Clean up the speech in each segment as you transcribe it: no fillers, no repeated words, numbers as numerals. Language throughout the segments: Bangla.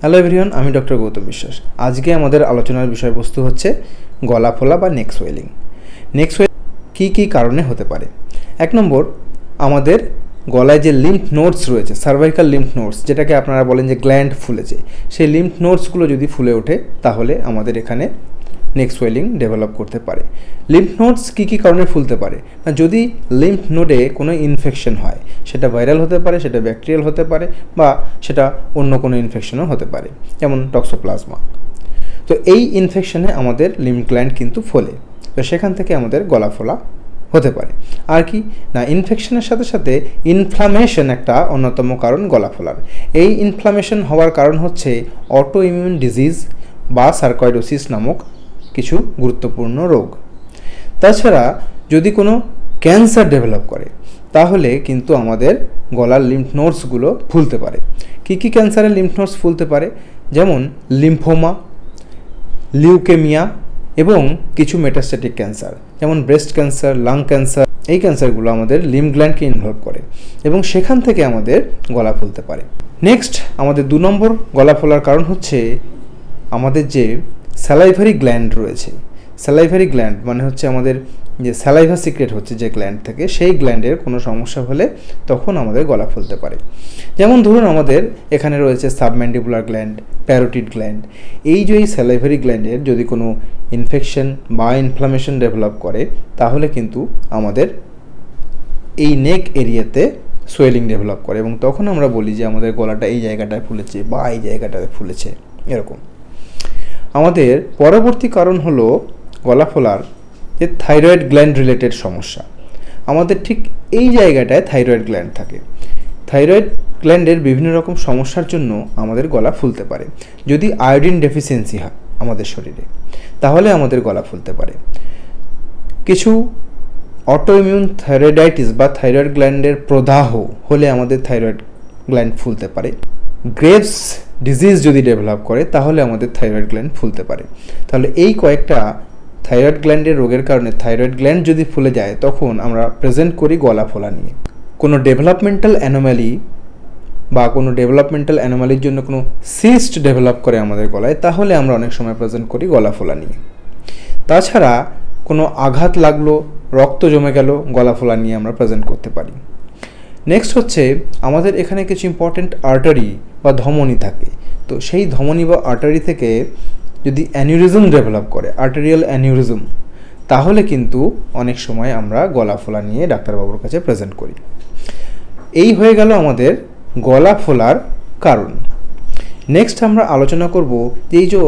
হ্যালো এভরিওয়ান, আমি ডক্টর গৌতম বিশ্বাস। আজকে আমাদের আলোচনার বিষয়বস্তু হচ্ছে গলা ফোলা বা নেক সোয়েলিং। নেক সোয়েলিং কী কারণে হতে পারে? 1 নম্বর, আমাদের গলায় যে লিম্ফ নোডস রয়েছে, সার্ভাইকাল লিম্ফ নোডস, যেটাকে আপনারা বলেন যে গ্ল্যান্ড ফুলেছে, সেই লিম্ফ নোডসগুলো যদি ফুলে ওঠে তাহলে আমাদের এখানে নেক সোয়েলিং ডেভেলপ করতে পারে। লিম্ফ নোডস কী কারণে ফুলতে পারে না, যদি লিম্ফ নোডে কোনো ইনফেকশন হয়, সেটা ভাইরাল হতে পারে, সেটা ব্যাকটেরিয়াল হতে পারে, বা সেটা অন্য কোনো ইনফেকশনও হতে পারে, যেমন টক্সোপ্লাজমা। তো এই ইনফেকশনে আমাদের লিম্ফ গ্ল্যান্ড কিন্তু ফোলে, তো সেখান থেকে আমাদের গলা ফোলা হতে পারে। আর কি না, ইনফেকশনের সাথে সাথে ইনফ্লামেশন একটা অন্যতম কারণ গলা ফোলার। এই ইনফ্লামেশন হওয়ার কারণ হচ্ছে অটো ইমিউন ডিজিজ বা সার্কয়েডোসিস নামক কিছু গুরুত্বপূর্ণ রোগ। তাছাড়া যদি কোনো ক্যান্সার ডেভেলপ করে তাহলে কিন্তু আমাদের গলার লিম্ফ নোডসগুলো ফুলতে পারে। কী ক্যান্সারের লিম্ফ নোডস ফুলতে পারে? যেমন লিম্ফোমা, লিউকেমিয়া এবং কিছু মেটাস্ট্যাটিক ক্যান্সার, যেমন ব্রেস্ট ক্যান্সার, লাং ক্যান্সার। এই ক্যান্সারগুলো আমাদের লিম্ফ গ্ল্যান্ডকে ইনভলভ করে এবং সেখান থেকে আমাদের গলা ফুলতে পারে। নেক্সট, আমাদের 2 নম্বর গলা ফোলার কারণ হচ্ছে আমাদের যে স্যালাইভারি গ্ল্যান্ড রয়েছে। স্যালাইভারি গ্ল্যান্ড মানে হচ্ছে আমাদের যে স্যালাইভা সিক্রেট হচ্ছে যে গ্ল্যান্ড থেকে, সেই গ্ল্যান্ডের কোনো সমস্যা হলে তখন আমাদের গলা ফুলতে পারে। যেমন ধরুন, আমাদের এখানে রয়েছে সাবম্যান্ডিবুলার গ্ল্যান্ড, প্যারোটিড গ্ল্যান্ড। এই যে এই স্যালাইভারি গ্ল্যান্ডের যদি কোনো ইনফেকশন বা ইনফ্লামেশন ডেভেলপ করে তাহলে কিন্তু আমাদের এই নেক এরিয়াতে সোয়েলিং ডেভেলপ করে এবং তখন আমরা বলি যে আমাদের গলাটা এই জায়গাটায় ফুলেছে বা এই জায়গাটায় ফুলেছে, এরকম। আমাদের পরবর্তী কারণ হলো গলা ফোলার যে থাইরয়েড গ্ল্যান্ড রিলেটেড সমস্যা। আমাদের ঠিক এই জায়গাটায় থাইরয়েড গ্ল্যান্ড থাকে। থাইরয়েড গ্ল্যান্ডের বিভিন্ন রকম সমস্যার জন্য আমাদের গলা ফুলতে পারে। যদি আয়োডিন ডেফিসিয়েন্সি হয় আমাদের শরীরে তাহলে আমাদের গলা ফুলতে পারে। কিছু অটোইমিউন থাইরয়েডাইটিস বা থাইরয়েড গ্ল্যান্ডের প্রদাহ হলে আমাদের থাইরয়েড গ্ল্যান্ড ফুলতে পারে। গ্রেভস ডিজিজ যদি ডেভেলপ করে তাহলে আমাদের থাইরয়েড গ্ল্যান্ড ফুলতে পারে। তাহলে এই কয়েকটা থাইরয়েড গ্ল্যান্ডের রোগের কারণে থাইরয়েড গ্ল্যান্ড যদি ফুলে যায় তখন আমরা প্রেজেন্ট করি গলা ফোলা নিয়ে। কোনো ডেভেলপমেন্টাল অ্যানোমালি বা কোনো ডেভেলপমেন্টাল অ্যানোমালির জন্য কোনো সিস্ট ডেভেলপ করে আমাদের গলায়, তাহলে আমরা অনেক সময় প্রেজেন্ট করি গলা ফোলা নিয়ে। তাছাড়া কোনো আঘাত লাগলো, রক্ত জমে গেল, গলা ফোলা নিয়ে আমরা প্রেজেন্ট করতে পারি। নেক্সট হচ্ছে আমাদের এখানে কিছু ইম্পর্টেন্ট আর্টারি বা ধমনী থাকে। তো সেই ধমনী বা আর্টারি থেকে যদি অ্যানিউরিজম ডেভেলপ করে, আর্টেরিয়াল অ্যানিউরিজম, তাহলে কিন্তু অনেক সময় আমরা গলা ফোলা নিয়ে ডাক্তারবাবুর কাছে প্রেজেন্ট করি। এই হয়ে গেল আমাদের গলা ফোলার কারণ। নেক্সট আমরা আলোচনা করব যে এই যে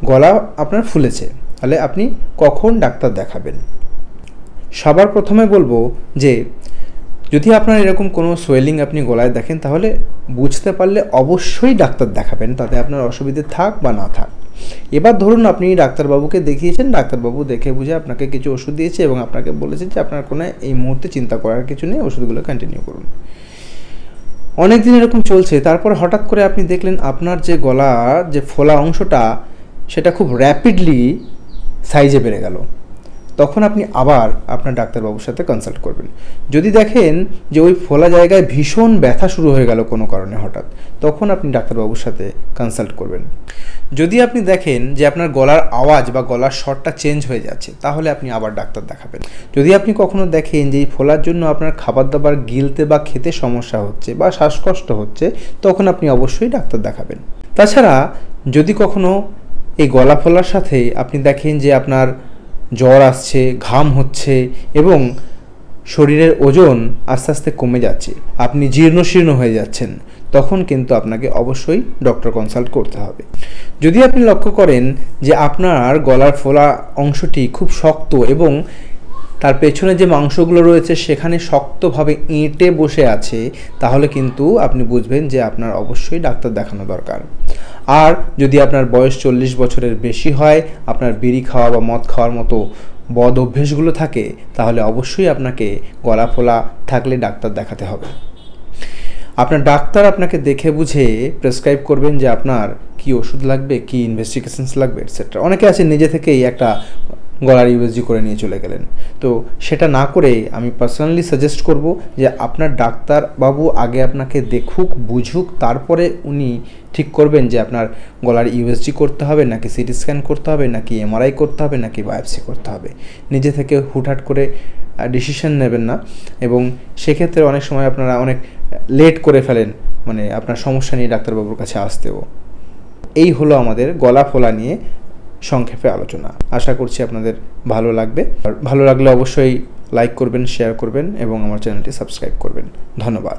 গলা আপনার ফুলেছে, তাহলে আপনি কখন ডাক্তার দেখাবেন। সবার প্রথমে বলবো যে যদি আপনার এরকম কোনো সোয়েলিং আপনি গলায় দেখেন তাহলে বুঝতে পারলে অবশ্যই ডাক্তার দেখাবেন, তাতে আপনার অসুবিধে থাক বা না থাক। এবার ধরুন আপনি ডাক্তারবাবুকে দেখিয়েছেন, ডাক্তারবাবু দেখে বুঝে আপনাকে কিছু ওষুধ দিয়েছে এবং আপনাকে বলেছেন যে আপনার কোনো এই মুহূর্তে চিন্তা করার কিছু নেই, ওষুধগুলো কন্টিনিউ করুন। অনেক দিন এরকম চলছে, তারপর হঠাৎ করে আপনি দেখলেন আপনার যে গলার যে ফোলা অংশটা সেটা খুব র্যাপিডলি সাইজে বেড়ে গেল। তখন আপনি আবার আপনার ডাক্তারবাবুর সাথে কনসাল্ট করবেন। যদি দেখেন যে ওই ফোলা জায়গায় ভীষণ ব্যথা শুরু হয়ে গেল কোনো কারণে হঠাৎ, তখন আপনি ডাক্তারবাবুর সাথে কনসাল্ট করবেন। যদি আপনি দেখেন যে আপনার গলার আওয়াজ বা গলার স্বরটা চেঞ্জ হয়ে যাচ্ছে তাহলে আপনি আবার ডাক্তার দেখাবেন। যদি আপনি কখনো দেখেন যে এই ফোলার জন্য আপনার খাবার দাবার গিলতে বা খেতে সমস্যা হচ্ছে বা শ্বাসকষ্ট হচ্ছে, তখন আপনি অবশ্যই ডাক্তার দেখাবেন। তাছাড়া যদি কখনো এই গলা ফোলার সাথে আপনি দেখেন যে আপনার জ্বর আসছে, ঘাম হচ্ছে এবং শরীরের ওজন আস্তে আস্তে কমে যাচ্ছে, আপনি জীর্ণশীর্ণ হয়ে যাচ্ছেন, তখন কিন্তু আপনাকে অবশ্যই ডক্টর কনসাল্ট করতে হবে। যদি আপনি লক্ষ্য করেন যে আপনার গলার ফোলা অংশটি খুব শক্ত এবং তার পেছনে যে মাংসগুলো রয়েছে সেখানে শক্তভাবে এঁটে বসে আছে, তাহলে কিন্তু আপনি বুঝবেন যে আপনার অবশ্যই ডাক্তার দেখানো দরকার। আর যদি আপনার বয়স 40 বছরের বেশি হয়, আপনার বিড়ি খাওয়া বা মদ খাওয়ার মতো বদ অভ্যেসগুলো থাকে, তাহলে অবশ্যই আপনাকে গলা ফোলা থাকলে ডাক্তার দেখাতে হবে। আপনার ডাক্তার আপনাকে দেখে বুঝে প্রেসক্রাইব করবেন যে আপনার কি ওষুধ লাগবে, কি ইনভেস্টিগেশনস লাগবে, এটসেট্রা। অনেকে আছে নিজে থেকেই একটা গলার ইউএসজি করে নিয়ে চলে গেলেন। তো সেটা না করে আমি পার্সোনালি সাজেস্ট করব যে আপনার ডাক্তারবাবু আগে আপনাকে দেখুক, বুঝুক, তারপরে উনি ঠিক করবেন যে আপনার গলার ইউএসজি করতে হবে নাকি সিটি স্ক্যান করতে হবে নাকি এমআরআই করতে হবে নাকি বায়োপসি করতে হবে। নিজে থেকে হুটহাট করে ডিসিশন নেবেন না, এবং সেক্ষেত্রে অনেক সময় আপনারা অনেক লেট করে ফেলেন, মানে আপনার সমস্যা নিয়ে ডাক্তারবাবুর কাছে আসতেও। এই হলো আমাদের গলা ফোলা নিয়ে সংক্ষেপে আলোচনা। আশা করছি আপনাদের ভালো লাগবে। আর ভালো লাগলে অবশ্যই লাইক করবেন, শেয়ার করবেন এবং আমার চ্যানেলটি সাবস্ক্রাইব করবেন। ধন্যবাদ।